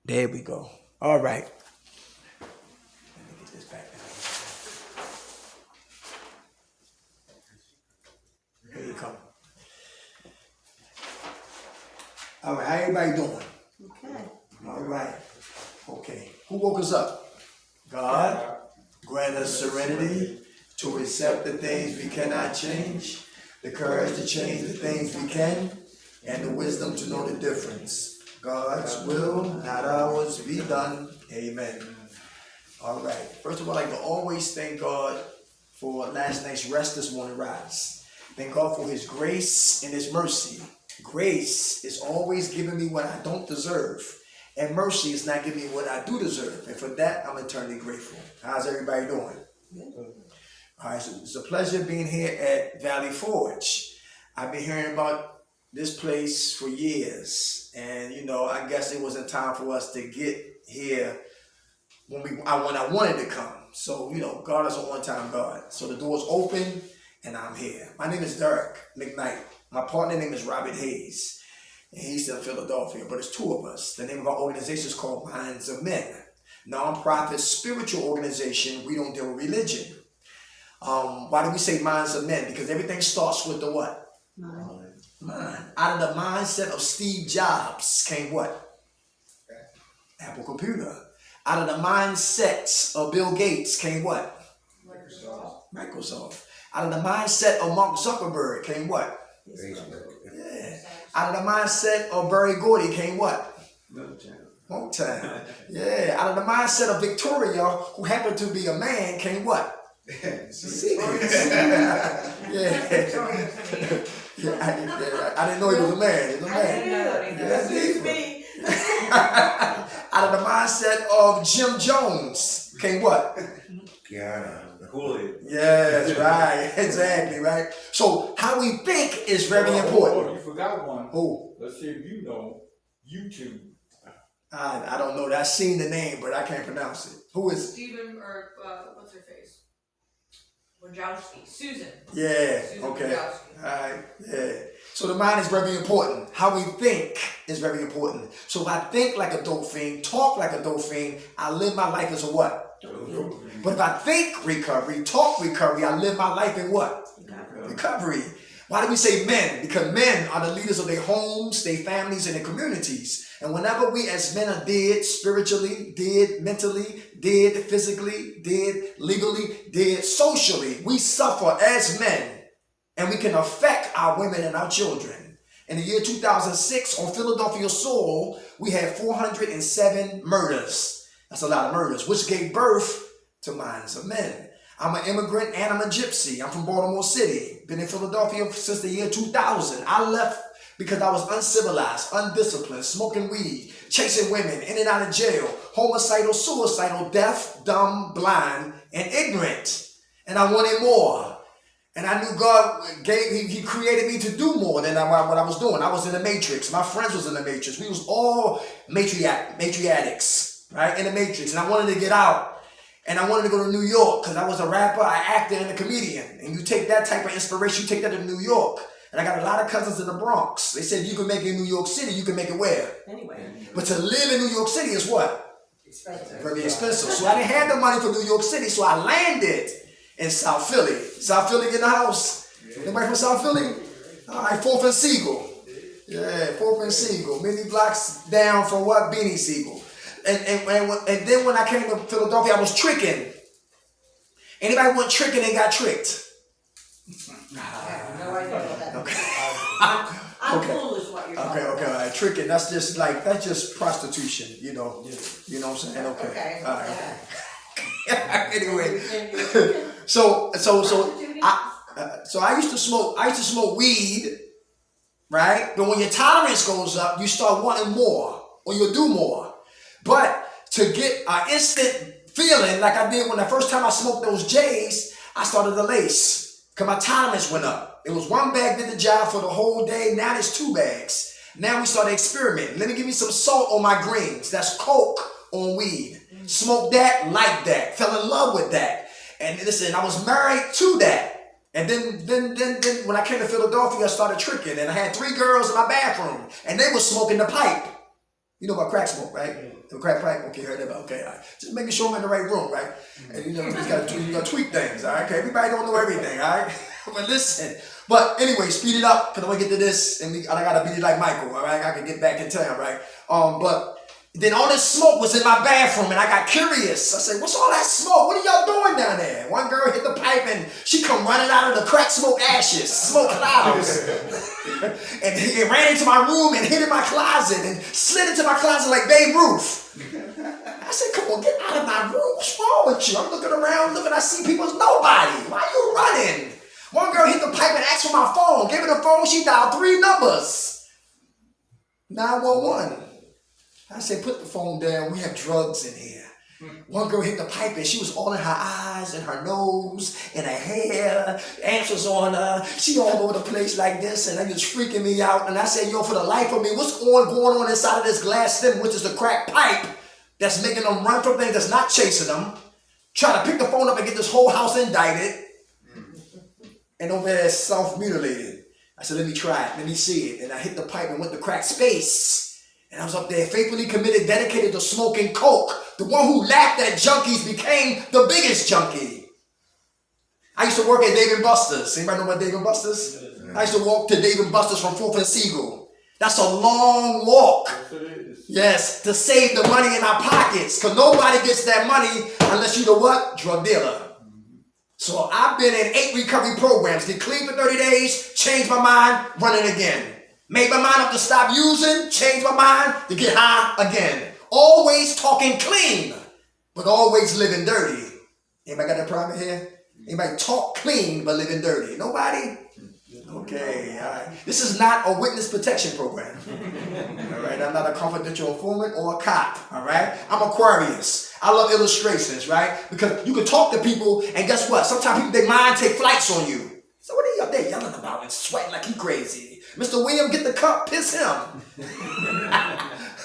There we go. All right. Let me get this back down. Here you come. All right, how everybody doing? Okay. All right. Okay. Who woke us up? God. Grant us serenity to accept the things we cannot change, the courage to change the things we can, and the wisdom to know the difference. God's will, not ours, be done. Amen. All right. First of all, I'd like to always thank God for last night's rest this morning rise. Thank God for his grace and his mercy. Grace is always giving me what I don't deserve. And mercy is not giving me what I do deserve. And for that, I'm eternally grateful. How's everybody doing? All right, so it's a pleasure being here at Valley Forge. I've been hearing about this place for years. And, I guess it wasn't time for us to get here when I wanted to come. So, God is an on-time God. So the door's open and I'm here. My name is Derek McKnight. My partner name is Robert Hayes. And he's in Philadelphia, but it's two of us. The name of our organization is called Minds of Men. Non-profit spiritual organization. We don't deal with religion. Why do we say minds of men? Because everything starts with the what? Mind. Out of the mindset of Steve Jobs came what? Apple computer. Out of the mindsets of Bill Gates came what? Microsoft. Out of the mindset of Mark Zuckerberg came what? Facebook. Yeah. Out of the mindset of Berry Gordy came what? Motown. Yeah. Out of the mindset of Victoria, who happened to be a man, came what? Secrets. I didn't know he was a man. He was a man. Out of the mindset of Jim Jones came what? Cool. Yes, right. Exactly, right. So how we think is very important. You forgot one. Who? Let's see if you know. YouTube. I don't know. I've seen the name, but I can't pronounce it. Who is it? Stephen, or what's her face? Wojcicki. Susan. Yeah. Susan Okay. Wojcicki. All right. Yeah. So the mind is very important. How we think is very important. So if I think like a dope fiend, talk like a dope fiend, I live my life as a what? But if I think recovery, talk recovery, I live my life in what? Recovery. Why do we say men? Because men are the leaders of their homes, their families, and their communities. And whenever we as men are dead spiritually, dead mentally, dead physically, dead legally, dead socially, we suffer as men. And we can affect our women and our children. In the year 2006, on Philadelphia soil, we had 407 murders. That's a lot of murders, which gave birth to Minds of Men. I'm an immigrant and I'm a gypsy. I'm from Baltimore City. Been in Philadelphia since the year 2000. I left because I was uncivilized, undisciplined, smoking weed, chasing women, in and out of jail, homicidal, suicidal, deaf, dumb, blind, and ignorant. And I wanted more. And I knew God he created me to do more than what I was doing. I was in the matrix. My friends was in the matrix. We was all matriarchs, right? In the matrix. And I wanted to get out. And I wanted to go to New York because I was a rapper, I acted, and a comedian. And you take that type of inspiration, you take that to New York. And I got a lot of cousins in the Bronx. They said, you can make it in New York City, you can make it where? Anyway. But to live in New York City is what? Expensive. Very expensive. So I didn't have the money for New York City, so I landed in South Philly. South Philly in the house. Anybody from South Philly? All right, 4th and Siegel. Yeah, 4th and Siegel. Many blocks down from what? Beanie Siegel. And then when I came to Philadelphia, I was tricking. Anybody went tricking and got tricked? I have no idea what that is. Okay. I'm Okay. cool is what you're talking Okay, all right. Tricking, that's just prostitution, You know what I'm saying? Okay. Okay. All right. Yeah. Anyway, so I used to smoke weed, right? But when your tolerance goes up, you start wanting more, or you'll do more. But to get an instant feeling like I did when the first time I smoked those J's, I started to lace because my tolerance went up. It was one bag did the job for the whole day. Now it's 2 bags. Now we started experimenting. Let me give you some salt on my greens. That's coke on weed. Smoked that, liked that, fell in love with that. And listen, I was married to that. And then when I came to Philadelphia, I started tricking. And I had 3 girls in my bathroom. And they were smoking the pipe. You know about crack smoke, right? The crack pipe, okay, heard about, okay, all right. Just making sure I'm in the right room, right? And you just gotta tweak things, all right? Okay, everybody don't know everything, all right? But listen, but anyway, speed it up, because I want to get to this, and I gotta beat it like Michael, all right? I can get back in time, right? But then all this smoke was in my bathroom, and I got curious. I said, what's all that smoke? What are y'all doing down there? One girl hit the pipe, and she come running out of the crack smoke ashes, smoke clouds. And it ran into my room and hid in my closet and slid into my closet like Babe Ruth. I said, come on, get out of my room. What's wrong with you? I'm looking around, I see people, it's nobody. Why are you running? One girl hit the pipe and asked for my phone. Gave her the phone, she dialed 3 numbers. 911. I said, put the phone down, we have drugs in here. One girl hit the pipe and she was all in her eyes and her nose and her hair. Ants was on her. She all over the place like this, and that was freaking me out. And I said, yo, for the life of me, what's going on inside of this glass stem, which is the crack pipe that's making them run from things that's not chasing them? Try to pick the phone up and get this whole house indicted. And over there self-mutilated. I said, let me try it, let me see it. And I hit the pipe and went to crack space. And I was up there faithfully committed, dedicated to smoking coke. The one who laughed at junkies became the biggest junkie. I used to work at Dave & Buster's. Anybody know about Dave & Buster's? Yeah. I used to walk to Dave & Buster's from 4th and Siegel. That's a long walk. Yes, to save the money in our pockets. Because nobody gets that money unless you're the what? Drug dealer. So I've been in 8 recovery programs. Get clean for 30 days, changed my mind, running again. Made my mind up to stop using, changed my mind to get high again. Always talking clean, but always living dirty. Anybody got that problem here? Anybody talk clean, but living dirty? Nobody? Okay, all right. This is not a witness protection program. All right, I'm not a confidential informant or a cop, all right? I'm Aquarius. I love illustrations, right? Because you can talk to people, and guess what? Sometimes people, their mind take flights on you. So what are you up there yelling about and sweating like you crazy? Mr. William, get the cup, piss him.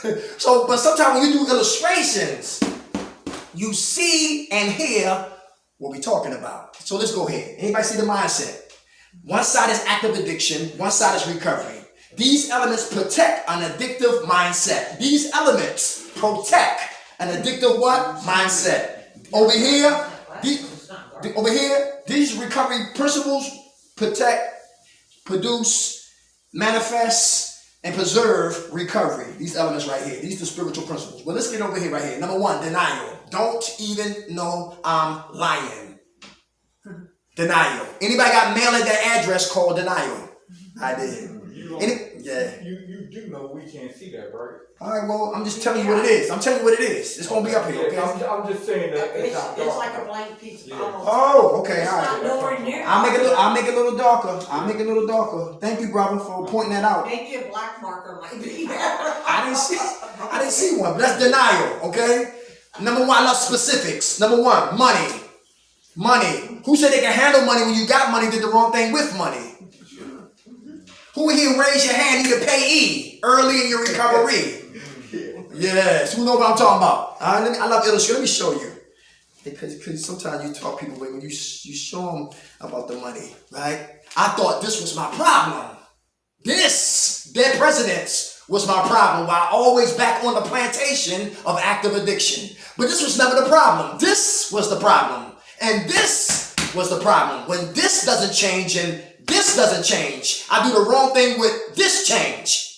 But sometimes when you do illustrations, you see and hear what we're talking about. So let's go ahead. Anybody see the mindset? One side is active addiction, one side is recovery. These elements protect an addictive mindset. These elements protect an addictive what? Mindset. Over here, these recovery principles protect, produce, manifest, and preserve recovery. These elements right here. These are the spiritual principles. Well, let's get over here right here. Number 1, denial. Don't even know I'm lying. Denial. Anybody got mail at their address called denial? I did. You do know we can't see that, right? All right, well, I'm just telling you what it is. I'm telling you what it is. It's going to be up here, okay? I'm just saying that It's like a blank piece of Oh, okay, all It's right. not nowhere near. I'll make it a little darker. Thank you, brother, for pointing that out. Maybe a black marker might be there. I didn't see one, but that's denial, okay? Number 1, I love specifics. Number 1, money. Money. Who said they can handle money when you got money, did the wrong thing with money? Who here raise your hand, need a payee early in your recovery? Yes, who know what I'm talking about? I love illustration. Let me show you. Because sometimes you talk people, when you show them about the money, right? I thought this was my problem. This, dead presidents, was my problem while always back on the plantation of active addiction. But this was never the problem. This was the problem. And this was the problem. When this doesn't change and this doesn't change, I do the wrong thing with this change.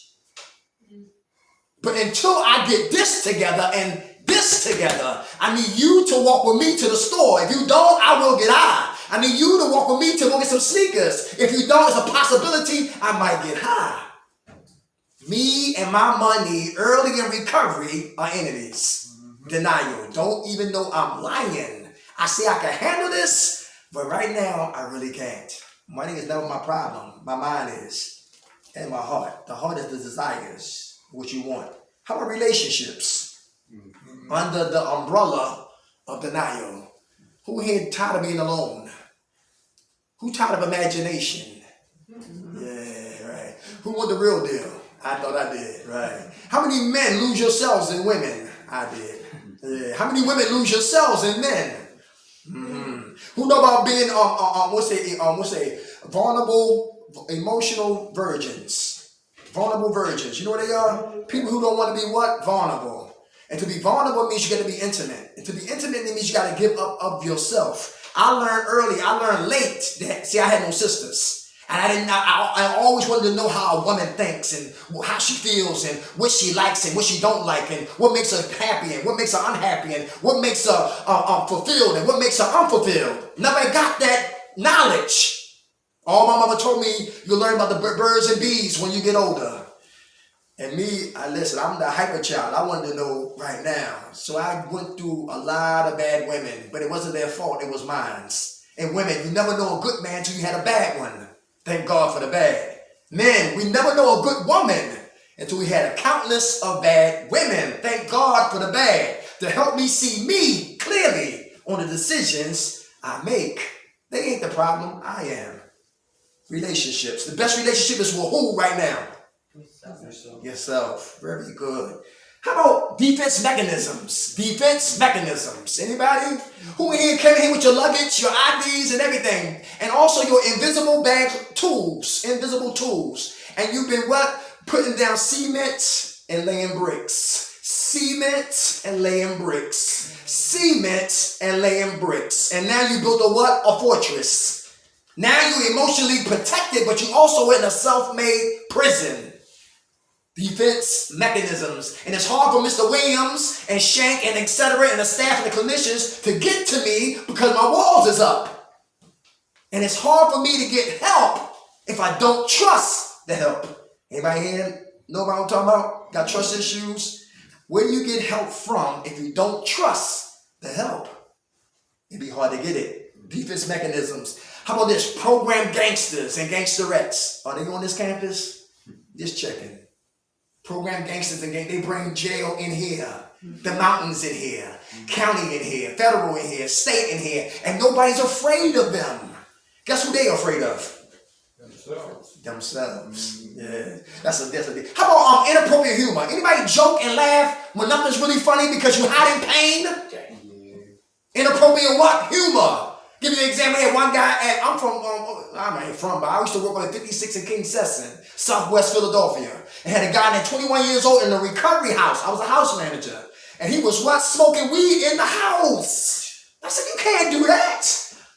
But until I get this together and this together, I need you to walk with me to the store. If you don't, I will get high. I need you to walk with me to go get some sneakers. If you don't, it's a possibility I might get high. Me and my money early in recovery are entities. Denial. Don't even know I'm lying. I say I can handle this, but right now I really can't. Money is never my problem. My mind is. And my heart. The heart is the desires, what you want. How about relationships? Under the umbrella of denial. Who here tired of being alone? Who tired of imagination? Yeah, right. Who want the real deal? I thought I did, right. How many men lose yourselves in women? I did. Yeah. How many women lose yourselves in men? Who know about being vulnerable, emotional virgins? Vulnerable virgins. You know what they are? People who don't want to be what? Vulnerable. And to be vulnerable means you got to be intimate. And to be intimate means you got to give up of yourself. I learned late that, see, I had no sisters. And I always wanted to know how a woman thinks and how she feels and what she likes and what she don't like and what makes her happy and what makes her unhappy and what makes her fulfilled and what makes her unfulfilled. Never got that knowledge. All my mother told me, you'll learn about the birds and bees when you get older. And me, I'm the hyper child. I wanted to know right now. So I went through a lot of bad women, but it wasn't their fault, it was mine. And women, you never know a good man till you had a bad one. Thank God for the bad. Men, we never know a good woman until we had a countless of bad women. Thank God for the bad to help me see me clearly on the decisions I make. They ain't the problem, I am. Relationships. The best relationship is with who right now? Yourself. Very good. How about defense mechanisms? Defense mechanisms. Anybody? Who in here came in here with your luggage, your IDs and everything? And also your invisible bag tools. Invisible tools. And you've been what? Putting down cement and laying bricks. Cement and laying bricks. Cement and laying bricks. And now you built a what? A fortress. Now you're emotionally protected, but you also in a self-made prison. Defense mechanisms. And it's hard for Mr. Williams and Shank and etc. and the staff and the clinicians to get to me because my walls is up. And it's hard for me to get help if I don't trust the help. Anybody here know what I'm talking about? Got trust issues? Where do you get help from if you don't trust the help? It'd be hard to get it. Defense mechanisms. How about this? Program gangsters and gangsterettes. Are they on this campus? Just checking. Program gangsters and they bring jail in here, the mountains in here, county in here, federal in here, state in here, and nobody's afraid of them. Guess who they afraid of? Themselves. Yeah, that's a. How about inappropriate humor? Anybody joke and laugh when nothing's really funny because you're hiding pain? Inappropriate what? Humor. Give you an example. I had one guy I ain't from, but I used to work on the 56 in King Sesson, Southwest Philadelphia. And had a guy that's 21 years old in a recovery house. I was a house manager. And he was what? Smoking weed in the house. I said, you can't do that.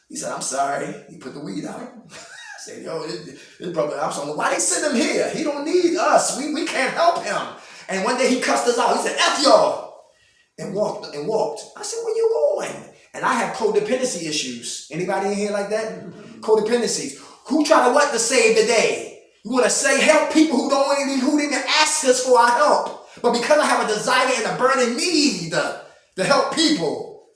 He said, I'm sorry. He put the weed out. I said, yo, this brother, I'm sorry. Why they send him here? He don't need us. We can't help him. And one day he cussed us out. He said, F y'all. And walked. I said, where you going? And I have codependency issues. Anybody in here like that? Codependencies. Who try to what to save the day? You want to help people who didn't ask us for our help. But because I have a desire and a burning need to help people,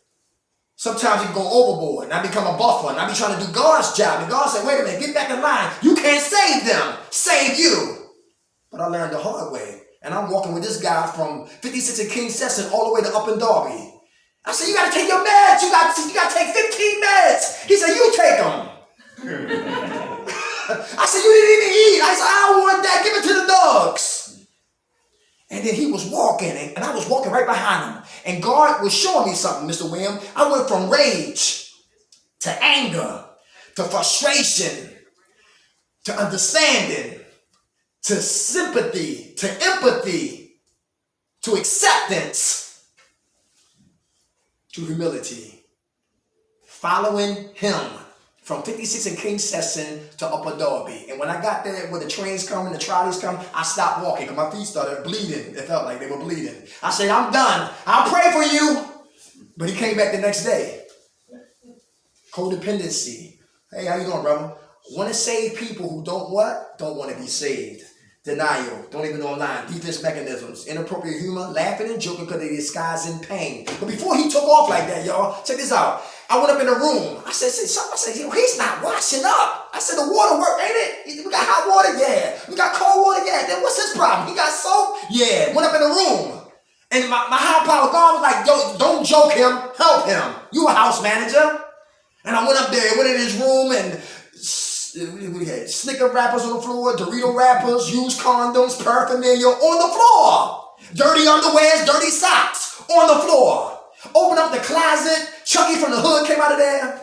sometimes you go overboard and I become a buffer and I be trying to do God's job. And God said, wait a minute, get back in line. You can't save them. Save you. But I learned the hard way. And I'm walking with this guy from 56 in King Sesson all the way to up in Derby. I said, you got to take your meds. You got to take 15 meds. He said, you take them. I said, you didn't even eat. I said, I don't want that. Give it to the dogs. And then he was walking, and I was walking right behind him. And God was showing me something, Mr. William. I went from rage to anger to frustration to understanding to sympathy to empathy to acceptance to humility. Following him. From 56 in King Sesson to Upper Derby. And when I got there, when the trains come and the trolleys come, I stopped walking because my feet started bleeding. It felt like they were bleeding. I said, I'm done. I'll pray for you. But he came back the next day. Codependency. Hey, how you doing, brother? Want to save people who don't what? Don't want to be saved. Denial. Don't even know online. Defense mechanisms. Inappropriate humor. Laughing and joking because they disguise in pain. But before he took off like that, y'all, check this out. I went up in the room. I said, he's not washing up. I said, the water work, ain't it? We got hot water, yeah. We got cold water, yeah. Then what's his problem? He got soap? Yeah. Went up in the room. And my high power God was like, yo, don't joke him. Help him. You a house manager. And I went up there, went in his room and we had Snicker wrappers on the floor, Dorito wrappers, used condoms, paraphernalia on the floor. Dirty underwears, dirty socks on the floor. Open up the closet. Chucky from the hood came out of there.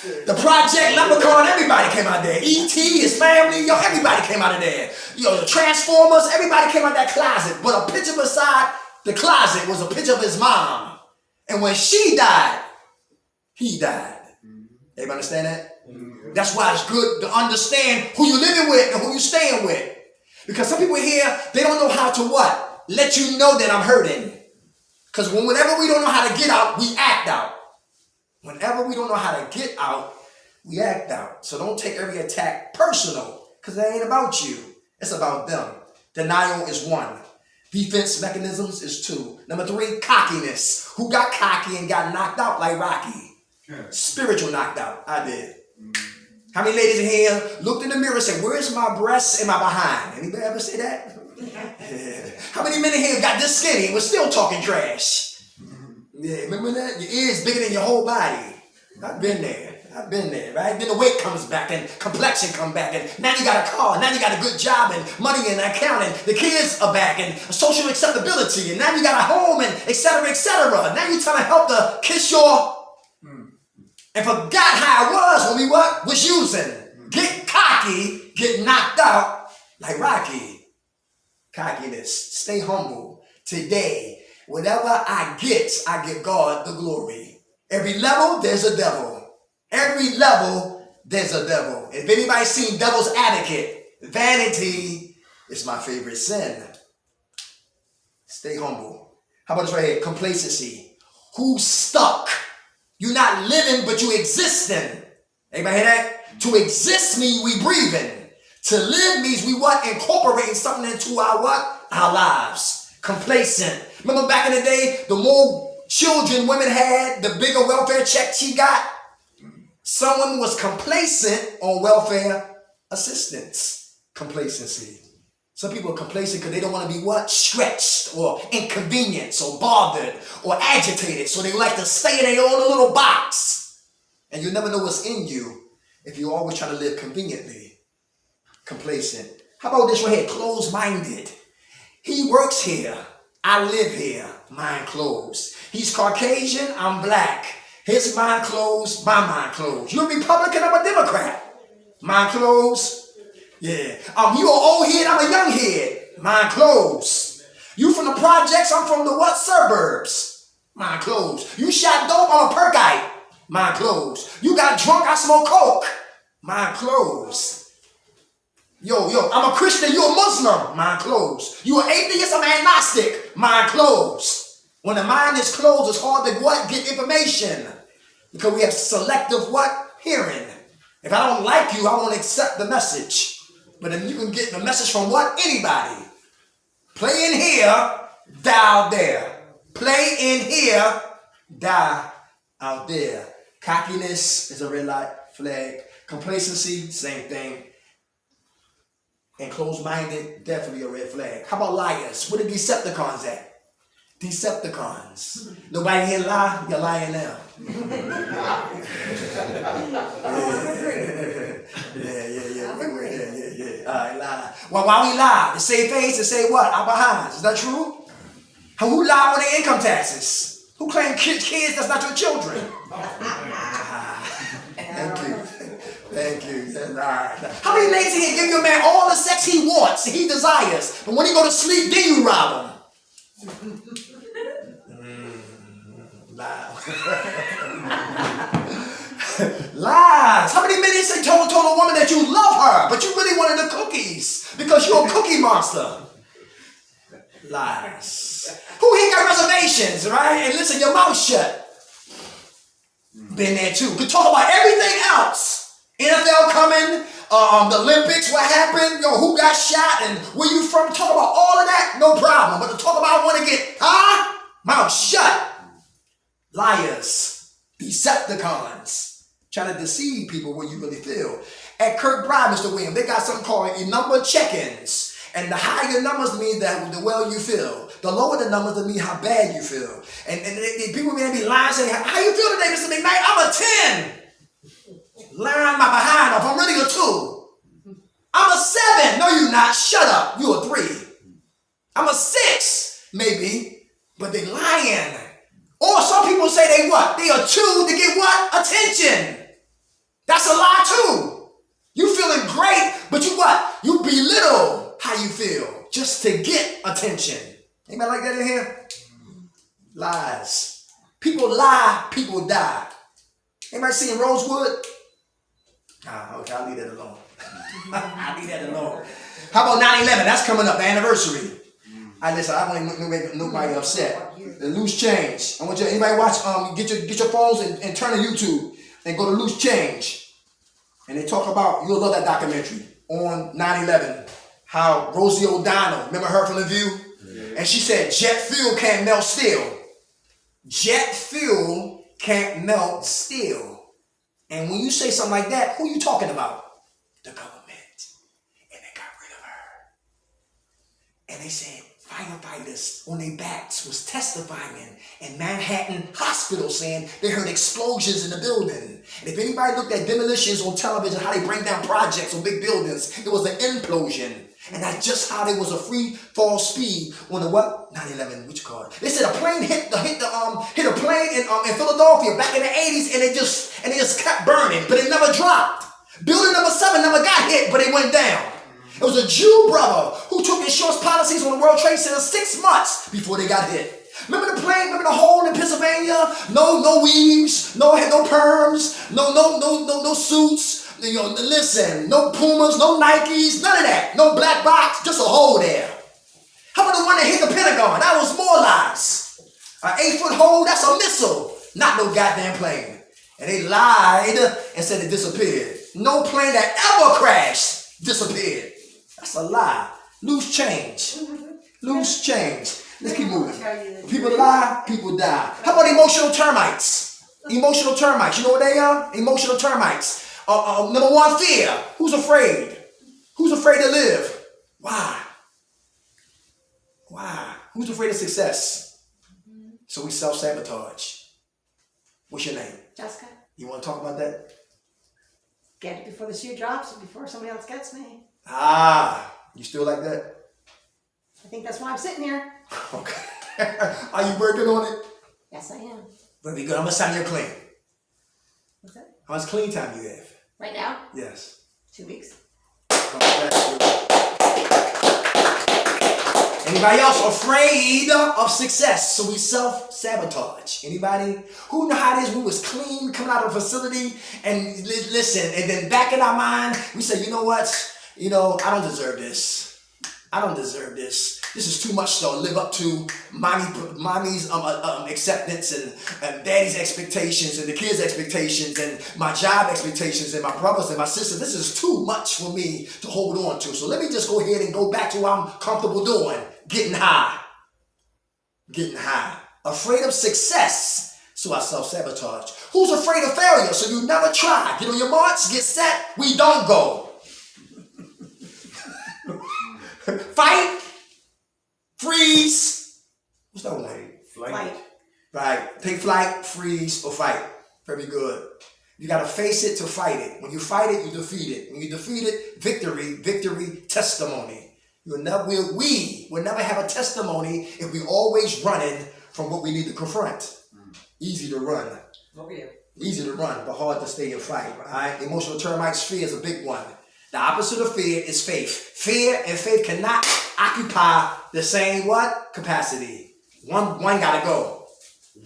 The Project Leprechaun, everybody came out there. E.T., his family, yo, everybody came out of there. Yo, the Transformers, everybody came out that closet. But a picture beside the closet was a picture of his mom. And when she died, he died. Everybody understand that? That's why it's good to understand who you're living with and who you're staying with. Because some people here, they don't know how to what? Let you know that I'm hurting. Because whenever we don't know how to get out, we act out. Whenever we don't know how to get out, we act out. So don't take every attack personal, because it ain't about you. It's about them. Denial is 1. Defense mechanisms is 2. Number 3, cockiness. Who got cocky and got knocked out like Rocky? Spiritual knocked out. I did. How many ladies in here looked in the mirror and said, where's my breasts and my behind? Anybody ever say that? How many men in here got this skinny and was still talking trash? Yeah, remember that? Your ears bigger than your whole body. I've been there, right? Then the weight comes back and complexion come back and now you got a car, now you got a good job and money and account and the kids are back and social acceptability and now you got a home and et cetera, et cetera. Now you're trying to help the kiss your and forgot how it was when we was using. Get cocky, get knocked out like Rocky. Cockiness. Stay humble. Today, whatever I give God the glory. Every level, there's a devil. Every level, there's a devil. If anybody's seen Devil's Advocate, vanity is my favorite sin. Stay humble. How about this right here? Complacency. Who's stuck? You're not living, but you existing. Anybody hear that? To exist means we breathing. To live means we what? Incorporating something into our what? Our lives. Complacent. Remember back in the day, the more children women had, the bigger welfare check she got. Someone was complacent on welfare assistance. Complacency. Some people are complacent because they don't want to be what? Stretched or inconvenienced or bothered or agitated. So they like to stay in their own little box. And you never know what's in you if you're always trying to live conveniently. Complacent. How about this right here? Closed-minded. He works here. I live here. Mind closed. He's Caucasian. I'm black. His mind closed. My mind closed. You're a Republican. I'm a Democrat. Mind closed. Yeah. You an old head, I'm a young head. Mind closed. You from the projects, I'm from the what? Suburbs. Mind closed. You shot dope, I'm a perkite. Mind closed. You got drunk, I smoke coke. Mind closed. Yo, I'm a Christian, you a Muslim. Mind closed. You an atheist, I'm agnostic. Mind closed. When the mind is closed, it's hard to what? Get information. Because we have selective what? Hearing. If I don't like you, I won't accept the message. But then you can get the message from what? Anybody. Play in here, die out there. Play in here, die out there. Cockiness is a red light flag. Complacency, same thing. And closed-minded, definitely a red flag. How about liars? Where the Decepticons at? Decepticons. Nobody here lie? You're lying now. Yeah. All right, lie. Well, why we lie? To save face and say what? Our behinds. Is that true? Who lie on their income taxes? Who claim kids that's not your children? Thank you. All right. How many ladies here give your man all the sex he wants, he desires, but when he go to sleep, then you rob him? Lies. How many minutes they told a woman that you love her, but you really wanted the cookies because you're a cookie monster? Lies. Who here got reservations, right? And listen, your mouth shut. Been there too. Could talk about everything else. NFL coming, the Olympics, what happened, who got shot, and where you from. Talk about all of that, no problem. But to talk about I want to get, mouth shut. Liars. Decepticons. Trying to deceive people when you really feel. At Kirk Bride, Mr. Williams, they got something called a number of check-ins. And the higher numbers mean that the well you feel. The lower the numbers to mean how bad you feel. And people may be lying saying, how you feel today, Mr. McKnight? I'm a 10. Lying my behind off. I'm really a 2. I'm a 7. No, you're not. Shut up. You're a 3. I'm a 6, maybe. But they lying. Or some people say they what? They are 2 to get what? Attention. That's a lie too. You feeling great, but you what? You belittle how you feel just to get attention. Anybody like that in here? Lies. People lie, people die. Anybody seen Rosewood? Okay, I'll leave that alone. I'll leave that alone. How about 9/11? That's coming up, the anniversary. Listen, I don't even make nobody upset. The Loose Change. I want you, anybody watch, get your phones and turn to YouTube and go to Loose Change. And they talk about, you'll love that documentary on 9/11. How Rosie O'Donnell, remember her from The View? Yeah. And she said, jet fuel can't melt steel. Jet fuel can't melt steel. And when you say something like that, who are you talking about? The government. And they got rid of her. And they said, firefighters on their backs was testifying in Manhattan Hospital saying they heard explosions in the building. And if anybody looked at demolitions on television, how they bring down projects on big buildings, it was an implosion. And that's just how there was a free fall speed on the what? 9/11, what you call it? They said a plane hit a plane in Philadelphia back in the 80s and it just kept burning, but it never dropped. Building number 7 never got hit, but it went down. It was a Jew brother who took insurance policies on the World Trade Center 6 months before they got hit. Remember the plane? Remember the hole in Pennsylvania? No weaves, no perms, no suits. You know, listen, no Pumas, no Nikes, none of that. No black box, just a hole there. How about the one that hit the Pentagon? That was more lies. An 8-foot hole, that's a missile, not no goddamn plane. And they lied and said it disappeared. No plane that ever crashed disappeared. That's a lie. Loose change. Loose change. Let's keep moving. People lie, people die. How about emotional termites? Emotional termites. You know what they are? Emotional termites. Number 1, fear. Who's afraid? Who's afraid to live? Why? Who's afraid of success? So we self-sabotage. What's your name? Jessica, You want to talk about that? get it before the shoe drops, before somebody else gets me. You still like that? I think that's why I'm sitting here. Okay. Are you working on it? Yes, I am. Very good. How much time you're clean? What's that? How much clean time you have? Right now? Yes. 2 weeks. Anybody else afraid of success? So we self-sabotage. Anybody? Who know how it is? We was clean coming out of a facility and listen, and then back in our mind, we say, you know what? I don't deserve this. I don't deserve this. This is too much to live up to mommy's acceptance and daddy's expectations and the kids' expectations and my job expectations and my brothers and my sisters. This is too much for me to hold on to. So let me just go ahead and go back to what I'm comfortable doing. Getting high. Afraid of success. So I self-sabotage. Who's afraid of failure? So you never try. Get on your marks, get set, we don't go. Fight. Freeze. What's that one? Flight. Right. Take flight, freeze, or fight. Very good. You got to face it to fight it. When you fight it, you defeat it. When you defeat it, victory, testimony. We will never have a testimony if we're always running from what we need to confront. Easy to run. Easy to run, but hard to stay and fight. All right? Emotional termites, fear is a big one. The opposite of fear is faith. Fear and faith cannot occupy the same what? Capacity. One gotta go.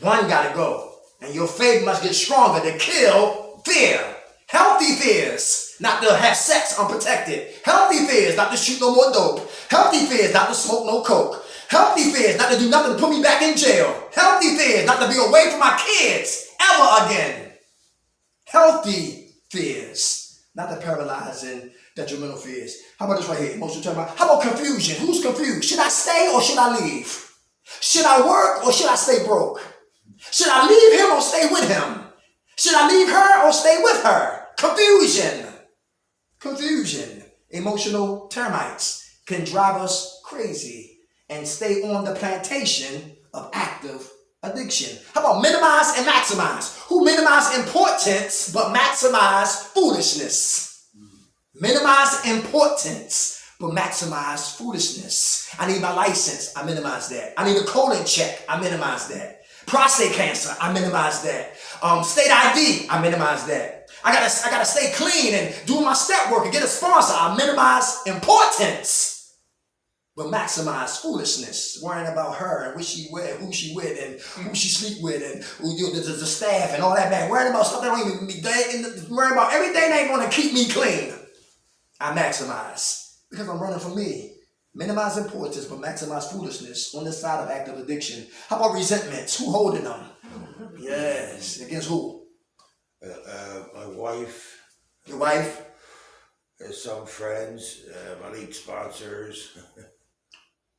One gotta go. And your faith must get stronger to kill fear. Healthy fears, not to have sex unprotected. Healthy fears, not to shoot no more dope. Healthy fears, not to smoke no coke. Healthy fears, not to do nothing to put me back in jail. Healthy fears, not to be away from my kids ever again. Healthy fears. Not the paralyzing, detrimental fears. How about this right here? Emotional termite. How about confusion? Who's confused? Should I stay or should I leave? Should I work or should I stay broke? Should I leave him or stay with him? Should I leave her or stay with her? Confusion. Emotional termites can drive us crazy and stay on the plantation of active addiction. How about minimize and maximize? Who minimize importance but maximize foolishness? Minimize importance but maximize foolishness. I need my license, I minimize that. I need a colon check, I minimize that. Prostate cancer, I minimize that. State ID, I minimize that. I gotta stay clean and do my step work and get a sponsor. I minimize importance, but maximize foolishness, worrying about her and what she with, who she with, and who she sleep with, and the staff and all that, man. Worrying about stuff that don't even be worrying about everything that ain't gonna keep me clean. I maximize because I'm running for me. Minimize importance, but maximize foolishness on the side of active addiction. How about resentments? Who holding them? Yes. Against who? My wife, Your wife? some friends, my league sponsors.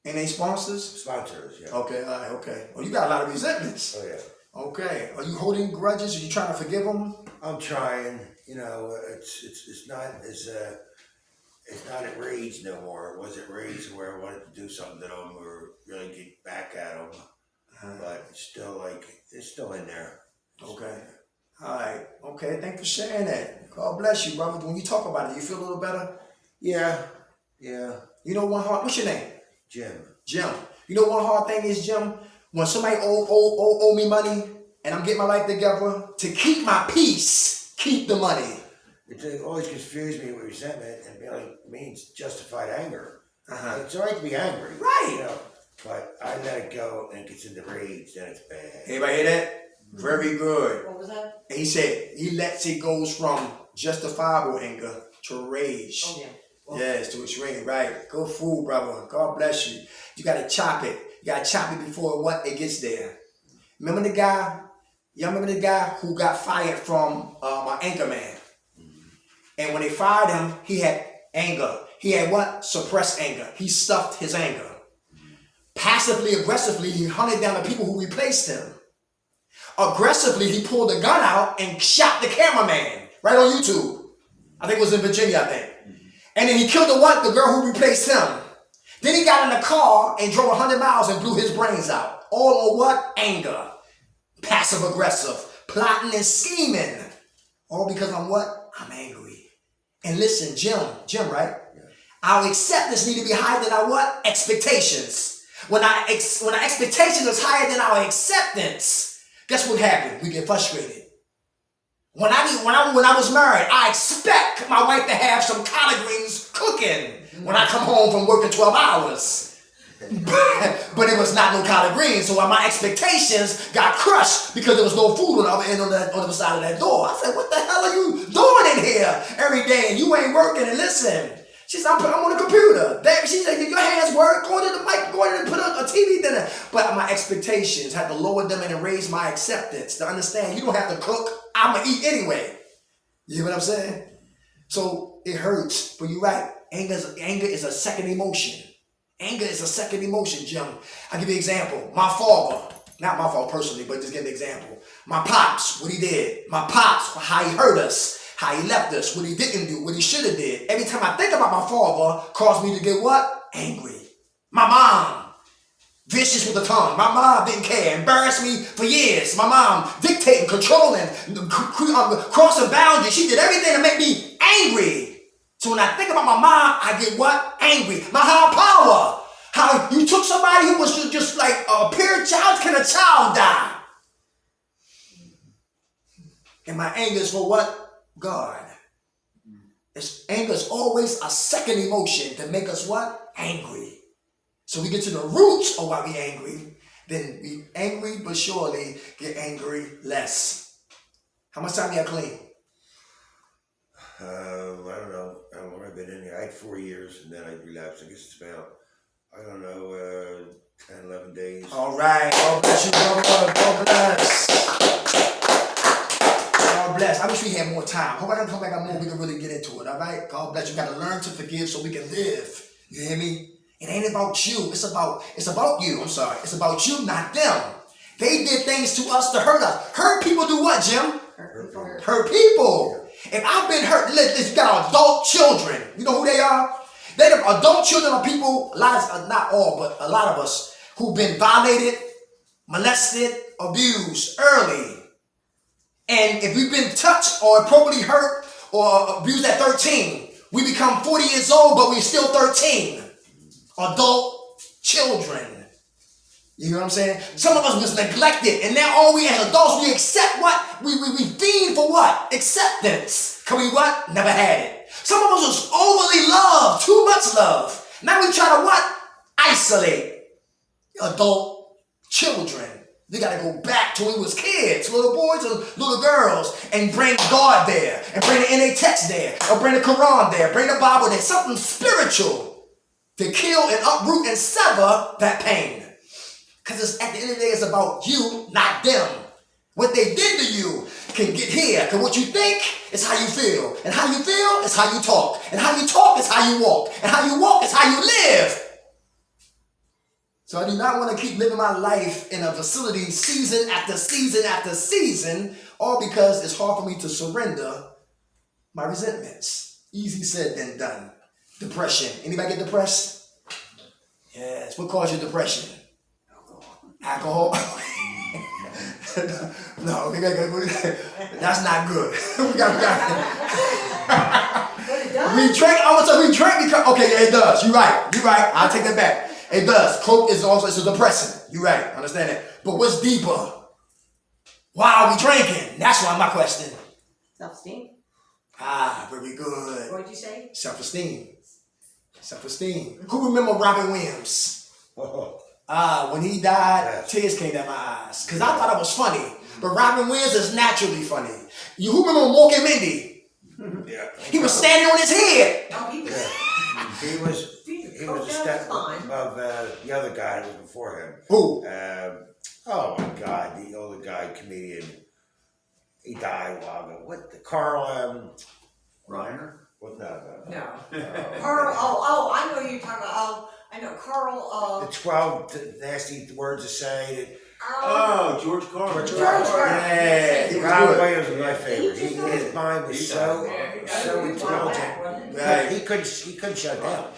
Any sponsors? Sponsors, yeah. Okay, all right, okay. Well, you got a lot of resentments. Oh, yeah. Okay. Are you holding grudges? Are you trying to forgive them? I'm trying, it's not as, it's not at rage no more. It was at rage where I wanted to do something to them or really get back at them. But it's still it's still in there. Okay. All right. Okay. Thanks for sharing that. God bless you, brother. When you talk about it, you feel a little better? Yeah. You know one hard, what's your name? Jim. Jim. You know one hard thing is, Jim? When somebody owe me money and I'm getting my life together, to keep my peace, keep the money. It always confused me with resentment and really means justified anger. Uh-huh. It's all right to be angry. Right. But I let it go and it gets into rage, then it's bad. Everybody hear that? Very good. What was that? He said it goes from justifiable anger to rage. Oh, yeah. Yes, to extreme, right. Good food, brother. God bless you. You gotta chop it. You gotta chop it before it gets there. Remember the guy? Y'all remember the guy who got fired from my anchor man? And when they fired him, he had anger. He had what? Suppressed anger. He stuffed his anger. Passively, aggressively, he hunted down the people who replaced him. Aggressively, he pulled a gun out and shot the cameraman right on YouTube. I think it was in Virginia, I think. And then he killed the girl who replaced him. Then he got in the car and drove 100 miles and blew his brains out. All on what? Anger. Passive aggressive. Plotting and scheming. All because I'm what? I'm angry. And listen, Jim, right? Yeah. Our acceptance need to be higher than our what? Expectations. When our expectations is higher than our acceptance, guess what happened? We get frustrated. When I was married, I expect my wife to have some collard greens cooking when I come home from working 12 hours. But it was not no collard greens, so my expectations got crushed because there was no food on the other end on the other side of that door. I said, what the hell are you doing in here every day and you ain't working? And listen, she said, I'm on the computer. She said, your hands work, go to the mic, go in and put a TV dinner. But my expectations had to lower them and raise my acceptance to understand you don't have to cook. I'm going to eat anyway. You know what I'm saying? So it hurts, but you're right. Anger is a second emotion. Anger is a second emotion, Jim. I'll give you an example. My father, not my fault personally, but just give an example. My pops, what he did. My pops, how he hurt us, how he left us, what he didn't do, what he should have did. Every time I think about my father, caused me to get what? Angry. My mom, vicious with the tongue. My mom didn't care, embarrassed me for years. My mom dictating, controlling, crossing boundaries. She did everything to make me angry. So when I think about my mom, I get what? Angry. My higher power. How you took somebody who was just like a pure child. Can a child die? And my anger is for what? God. Anger is always a second emotion to make us what? Angry. So we get to the roots of why we're angry. Then be angry, but surely get angry less. How much time you have clean? I don't know. I've been in here. I had 4 years and then I relapsed. I guess it's about, 10, 11 days. All right. God bless you, brother. God bless. God bless. I wish we had more time. Hope I don't come back on more. We can really get into it. All right. God bless you. Got to learn to forgive so we can live. You hear me? It ain't about you. It's about you. I'm sorry. It's about you, not them. They did things to us to hurt us. Hurt people do what, Jim? Hurt people. If I've been hurt, listen, you got adult children. You know who they are? They're the adult children of people, not all, but a lot of us, who've been violated, molested, abused early. And if we've been touched or appropriately hurt or abused at 13, we become 40 years old, but we're still 13. Adult children. You know what I'm saying? Some of us was neglected, and now all we as adults, we accept what? We fiend for what? Acceptance. Cause we what? Never had it. Some of us was overly loved, too much love. Now we try to what? Isolate adult children. We gotta go back to when we was kids, little boys and little girls, and bring God there, and bring the NA text there, or bring the Quran there, bring the Bible there, something spiritual to kill and uproot and sever that pain. Because at the end of the day, it's about you, not them. What they did to you can get here. Because what you think is how you feel. And how you feel is how you talk. And how you talk is how you walk. And how you walk is how you live. So I do not want to keep living my life in a facility season after season after season, all because it's hard for me to surrender my resentments. Easy said than done. Depression. Anybody get depressed? Yes. What caused your depression? Alcohol? No, that's not good. We drink, I would say we drink because, okay, yeah, it does. You're right. I'll take that back. It does. Coke is also, it's a depressant. You're right. Understand that. But what's deeper? Why are we drinking? That's why my question. Self-esteem. Ah, very good. What did you say? Self-esteem. Self-esteem. Who remember Robin Williams? When he died, tears came down my eyes. Because I thought it was funny. But Robin Williams is naturally funny. Who remember Morgan Mindy? Yeah. He was standing on his head. Oh, he was. He was a step above the other guy that was before him. Who? Oh my God, the older guy, comedian. He died a while ago. What the Carl? Reiner? What that? No. Carl, I know you're talking about, I know Carl, The 12 nasty words to say. Oh, George Carlin. George Yeah, he was Robin good. Williams was my favorite. His mind was so intelligent. Right. He couldn't shut down.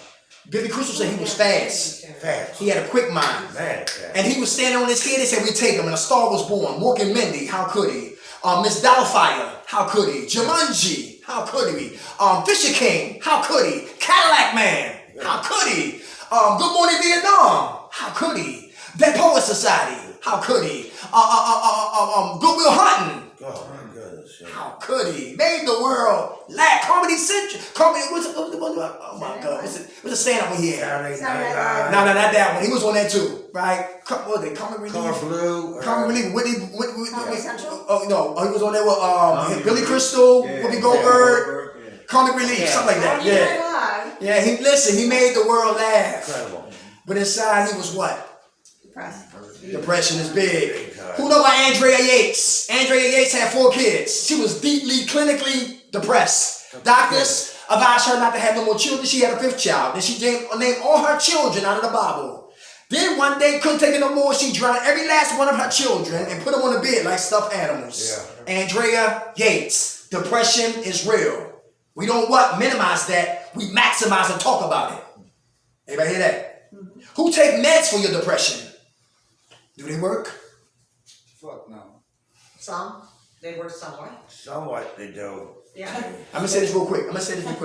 Billy Crystal said he was fast. Fast. He had a quick mind. Man. And he was standing on his head. They said, we take him. And a star was born. Morgan Mindy, how could he? Miss Doubtfire, how could he? Jumanji, how could he? Fisher King, how could he? Cadillac Man, how could he? Good Morning Vietnam, how could he? Dead Poet Society, how could he? Goodwill Hunting, Oh my goodness. Yeah. how could he? Made the world laugh. Comedy Central. Comedy, oh my God. What's the stand-up one he had? Saturday Saturday Night No, Live. not that one. He was on that too, right? What was it? Comic Color Relief? Blue. Comic Relief. Whitney. Comedy Central? Oh, no. He was on there with Billy Crystal, Whoopi Goldberg, Comic Relief, something like that. Yeah. Yeah, he made the world laugh. Incredible. But inside he was what? Depressed. Depression is big. Big time. Who know about Andrea Yates? Andrea Yates had 4 kids. She was deeply, clinically depressed. Doctors advised her not to have no more children. She had a 5th child. Then she named all her children out of the Bible. Then one day, couldn't take it no more. She drowned every last one of her children and put them on the bed like stuffed animals. Yeah. Andrea Yates. Depression is real. We don't minimize that. We maximize and talk about it. Everybody hear that? Who take meds for your depression? Do they work? Fuck no. some, they were somewhat, Somewhat they do. yeah. I'm gonna say this real quick.